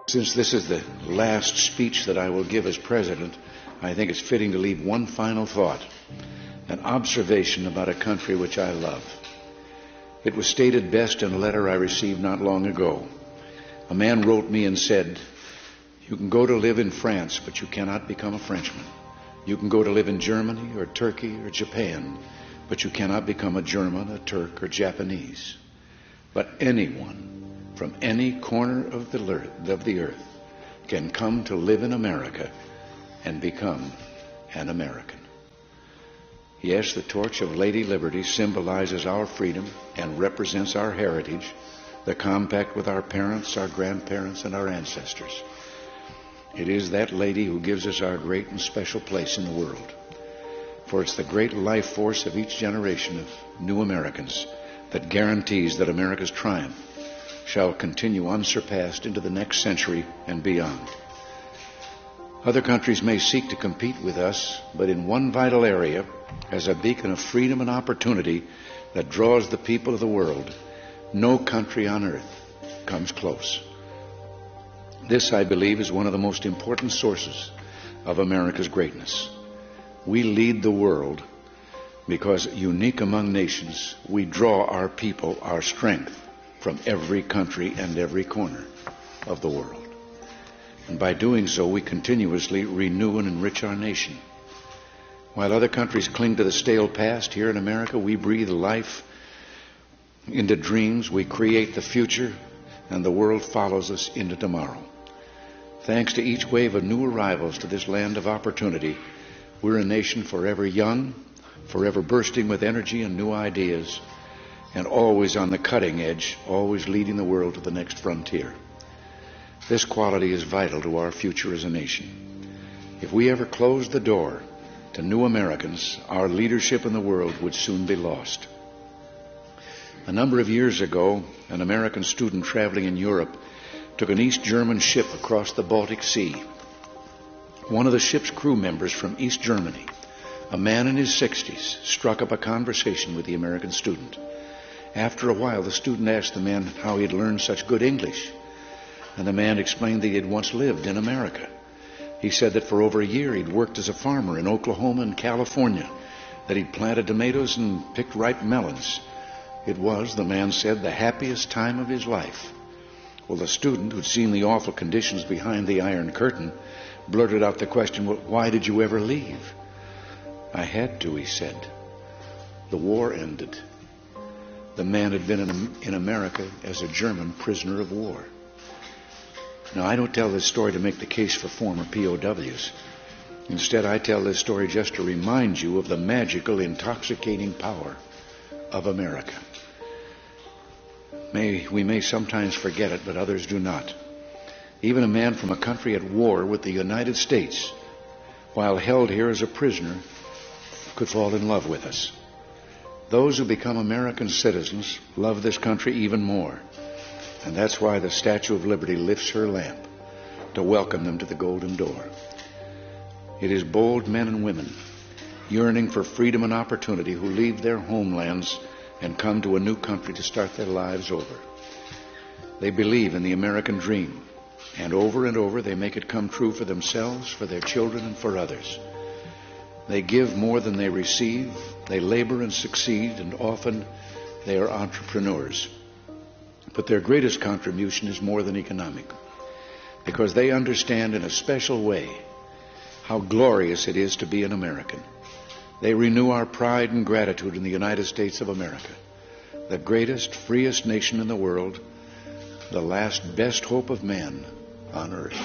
Since this is the last speech that I will give as president, I think it's fitting to leave one final thought, an observation about a country which I love. It was stated best in a letter I received not long ago. A man wrote me and said, "You can go to live in France, but you cannot become a Frenchman. You can go to live in Germany or Turkey or Japan, but you cannot become a German, a Turk, or Japanese. But anyone from any corner of the earth can come to live in America and become an American." Yes, the torch of Lady Liberty symbolizes our freedom and represents our heritage, the compact with our parents, our grandparents, and our ancestors. It is that lady who gives us our great and special place in the world. For it's the great life force of each generation of new Americans that guarantees that America's triumph shall continue unsurpassed into the next century and beyond. Other countries may seek to compete with us, but in one vital area, as a beacon of freedom and opportunity that draws the people of the world, no country on earth comes close. This, I believe, is one of the most important sources of America's greatness. We lead the world because, unique among nations, we draw our people, our strength, from every country and every corner of the world. And by doing so, we continuously renew and enrich our nation. While other countries cling to the stale past, here in America, we breathe life into dreams, we create the future, and the world follows us into tomorrow. Thanks to each wave of new arrivals to this land of opportunity, we're a nation forever young, forever bursting with energy and new ideas, and always on the cutting edge, always leading the world to the next frontier. This quality is vital to our future as a nation. If we ever closed the door to new Americans, our leadership in the world would soon be lost. A number of years ago, an American student traveling in Europe took an East German ship across the Baltic Sea. One of the ship's crew members from East Germany, a man in his 60s, struck up a conversation with the American student. After a while, the student asked the man how he had learned such good English, and the man explained that he had once lived in America. He said that for over a year he'd worked as a farmer in Oklahoma and California, that he'd planted tomatoes and picked ripe melons. It was, the man said, the happiest time of his life. Well, the student, who'd seen the awful conditions behind the Iron Curtain, blurted out the question, "Well, why did you ever leave?" "I had to," he said. The war ended. The man had been in America as a German prisoner of war. Now, I don't tell this story to make the case for former POWs. Instead, I tell this story just to remind you of the magical, intoxicating power of America. We may sometimes forget it, but others do not. Even a man from a country at war with the United States, while held here as a prisoner, could fall in love with us. Those who become American citizens love this country even more. And that's why the Statue of Liberty lifts her lamp to welcome them to the golden door. It is bold men and women yearning for freedom and opportunity who leave their homelands and come to a new country to start their lives over. They believe in the American dream, and over they make it come true for themselves, for their children, and for others. They give more than they receive, they labor and succeed, and often they are entrepreneurs. But their greatest contribution is more than economic, because they understand in a special way how glorious it is to be an American. They renew our pride and gratitude in the United States of America, the greatest, freest nation in the world, the last best hope of man on earth.